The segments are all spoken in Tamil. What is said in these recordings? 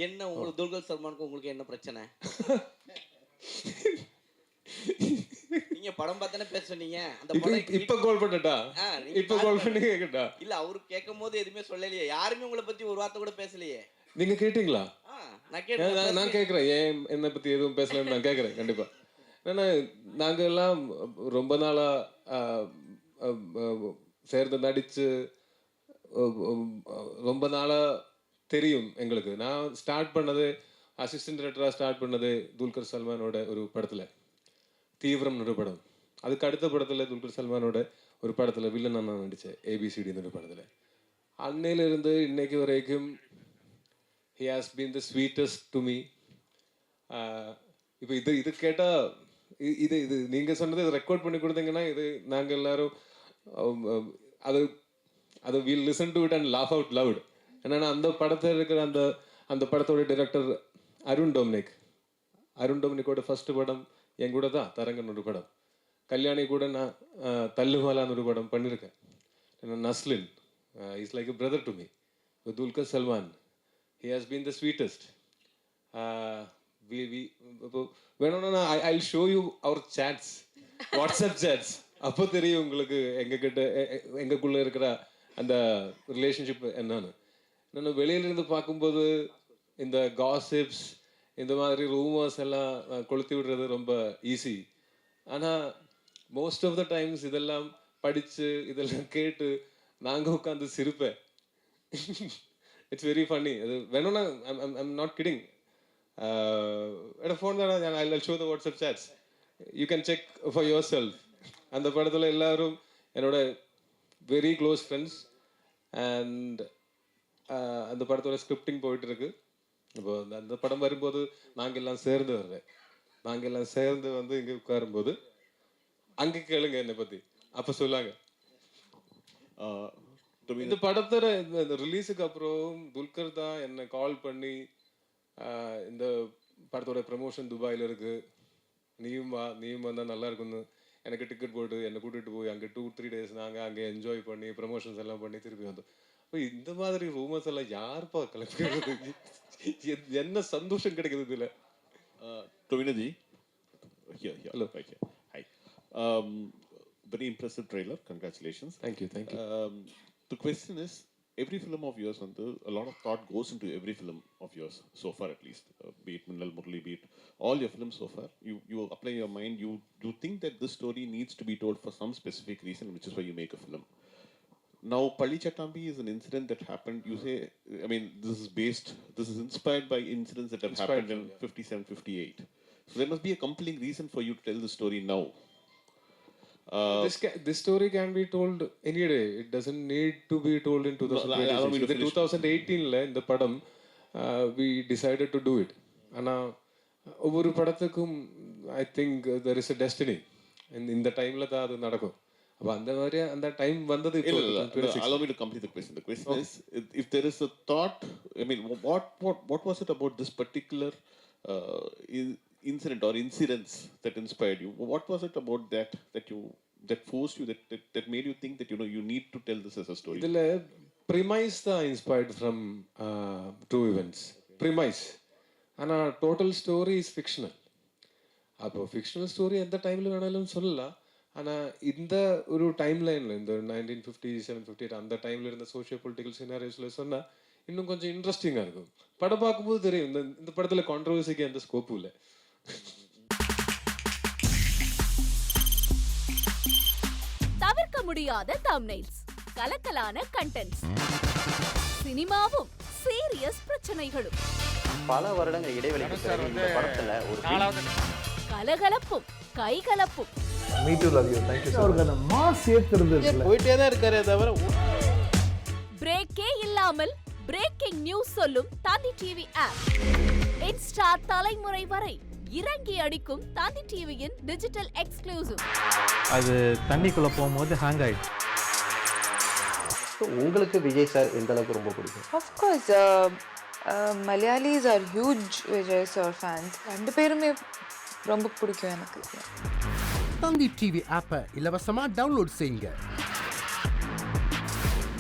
என்ன உங்களுக்கு துல்கர் சல்மானுக்கு உங்களுக்கு என்ன பிரச்சனை? நீங்க படம் பார்த்தானே பேச சொன்னீங்க. அந்த படம் இப்ப கால் பண்ணட்டா? இப்ப கால் பண்ணி கேக்கட்டா? இல்ல அவரு கேட்கும்போது எதுவுமே சொல்லலையே. யாருமே உங்களை பத்தி ஒரு வார்த்தை கூட பேசலையே. நீங்க கேட்டீங்களா? நான் கேட்டேன். நான் கேக்குறேன். ஏன் என்ன பத்தி எதுவும் பேசலன்னு நான் கேக்குறேன் கண்டிப்பா. ஏன்னா நாங்க எல்லாம் ரொம்ப நாளா சேர்ந்து நடிச்சு ரொம்ப நாளா தெரியும் எங்களுக்கு. நான் ஸ்டார்ட் பண்ணது அசிஸ்டன்ட் டைரக்டராக ஸ்டார்ட் பண்ணது துல்கர் சல்மானோட ஒரு படத்தில், தீவிரம்னு ஒரு படம். அதுக்கு அடுத்த படத்தில் துல்கர் சல்மானோட ஒரு படத்தில் வில்லன் நான் நடித்தேன், ஏபிசிடின்னு ஒரு படத்தில். அன்னையிலிருந்து இன்னைக்கு வரைக்கும் he has been the sweetest to me. இப்போ இது கேட்டால் இது நீங்கள் சொன்னது ரெக்கார்ட் பண்ணி கொடுத்தீங்கன்னா இது நாங்கள் எல்லாரும் அது will listen to it and laugh out loud. என்னன்னா அந்த படத்தில் இருக்கிற அந்த படத்தோட டைரக்டர் அருண் டொமினிக்கோட ஃபர்ஸ்ட் படம் என் கூட தான், தரங்கன்னு ஒரு படம். கல்யாணி கூட நான் தல்லுமாலான்னு ஒரு படம் பண்ணியிருக்கேன். Naslen is like a brother to me. Dulquer Salmaan he has been the sweetest. வேணும்னா ஐ ஷோ யூ அவர் சாட்ஸ், வாட்ஸ்அப் சாட்ஸ். அப்போ தெரியும் உங்களுக்கு எங்களுக்குள்ள இருக்கிற அந்த ரிலேஷன்ஷிப் என்னன்னு. நான் வெளியிலிருந்து பார்க்கும்போது இந்த காசிப்ஸ் இந்த மாதிரி ரூமர்ஸ் எல்லாம் கொளுத்தி விடுறது ரொம்ப ஈஸி. ஆனால் மோஸ்ட் ஆஃப் த டைம்ஸ் இதெல்லாம் படித்து இதெல்லாம் கேட்டு நாங்கள் உட்காந்து சிரிப்பேன். It's very funny. அது வேணும்னா ஐம் நாட் கிடிங். ஃபோன் தான், I show the WhatsApp chats, you can check for your self. அந்த படத்தில் எல்லாரும் என்னோட வெரி க்ளோஸ் ஃப்ரெண்ட்ஸ். அண்ட் அந்த படத்தோட ஸ்கிரிப்டிங் போயிட்டுருக்கு. இப்போ அந்த படம் வரும்போது நாங்கள் எல்லாம் சேர்ந்து வர்றேன். நாங்கள் எல்லாம் சேர்ந்து வந்து இங்கே உட்காரும்போது அங்கே கேளுங்க என்னை பற்றி, அப்போ சொல்லாங்க. இந்த படத்தோட இந்த ரிலீஸுக்கு அப்புறம் துல்கர் தான் என்னை கால் பண்ணி இந்த படத்தோட ப்ரமோஷன் துபாயில் இருக்குது, நீயும் வந்தால் நல்லா இருக்குன்னு எனக்கு டிக்கெட் போட்டு என்னை கூட்டிகிட்டு போய் அங்கே 2-3 days நாங்கள் அங்கே என்ஜாய் பண்ணி ப்ரமோஷன்ஸ் எல்லாம் பண்ணி திருப்பி வந்தோம். இப்போ இந்த மாதிரி ரூமர்ஸ் எல்லாம் யாருப்பா கிளப்பிடுறது? என்ன சந்தோஷம் கிடைக்குது இதில்? Tovinaji, here. Hello. Okay. Hi. Very impressive trailer. Congratulations. Thank you. The question is, every film of yours, a lot of thought goes into every film of yours so far, at least. Be it Minnal Murali, be it all your films so far. You apply your mind. You think that this story needs to be told for some specific reason, which is why you make a film. Now, Palli Chattambi is an incident that happened. You say, I mean, this is inspired by incidents that have happened in 57, 58. So there must be a compelling reason for you to tell the story now. This story can be told any day. It doesn't need to be told in 2018. 2018 in the padam, we decided to do it. ஆனால் ஒவ்வொரு படத்துக்கும் I think there is a destiny. In the time தான் அது நடக்கும். அப்போ அந்த மாதிரி அந்த டைம் வந்தது. Allow me to complete the question. The question is, if there is a thought, I mean, what was it about this particular incident or incidents that inspired you? What was it about that forced you, that made you think that you need to tell this as a story? Idile premise da inspired from true events. Premise. Ana total story is fictional. Appo fictional story endha time la venalum sollala. Ana indha oru timeline la indha 1957 58 அந்த டைம்ல இருந்த சோஷியோ பொலிட்டிக்கல் சினாரியோஸ்ல சொன்னா இன்னும் கொஞ்சம் இன்ட்ரெஸ்டிங்கா இருக்கும். படம் பார்க்கும்போது தெரியும் இந்த படத்துல கான்ட்ரோவர்சிக்கு எந்த ஸ்கோப்பும் இல்லை. தவிர்க்க முடியாத தம்ப்நெயில்ஸ், கலக்கலான கண்டென்ட்ஸ், சினிமாவும் சீரியஸ் பிரச்சனைகளும், பல வருடங்கள் இடைவெளிக்கு பிறகு இந்த படத்துல ஒரு கலகலப்பும் கைகலப்பும். Me too, love you. Thank you so much. அவருக்கு அந்த மாஸ் ஏத்துறது இருக்குல்ல, போயிட்டே தான் இருக்காரே தவிர பிரேக்கே இல்லாமல் பிரேக்கிங் நியூஸ் சொல்லும் தந்தி டிவி ஆப். இன்ஸ்டா தலைமுறை வரை இறங்கி அடிக்கும் தந்தி டிவியின் டிஜிட்டல் எக்ஸ்க்ளூசிவ். அது தண்ணிக்குள்ள போகும்போது ஹேங் ஆயிடும். உங்களுக்கு விஜய் சார் எந்த அளவுக்கு ரொம்ப பிடிக்கும்? Of course, Malayalis are huge Vijay sir fans. ரெண்டு பேருமே ரொம்ப பிடிக்கும் எனக்கு. தந்தி டிவி ஆப்பை இலவசமா டவுன்லோட் செய்யுங்க.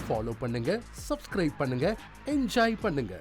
ஃபாலோ பண்ணுங்க, சப்ஸ்கிரைப் பண்ணுங்க, என்ஜாய் பண்ணுங்க.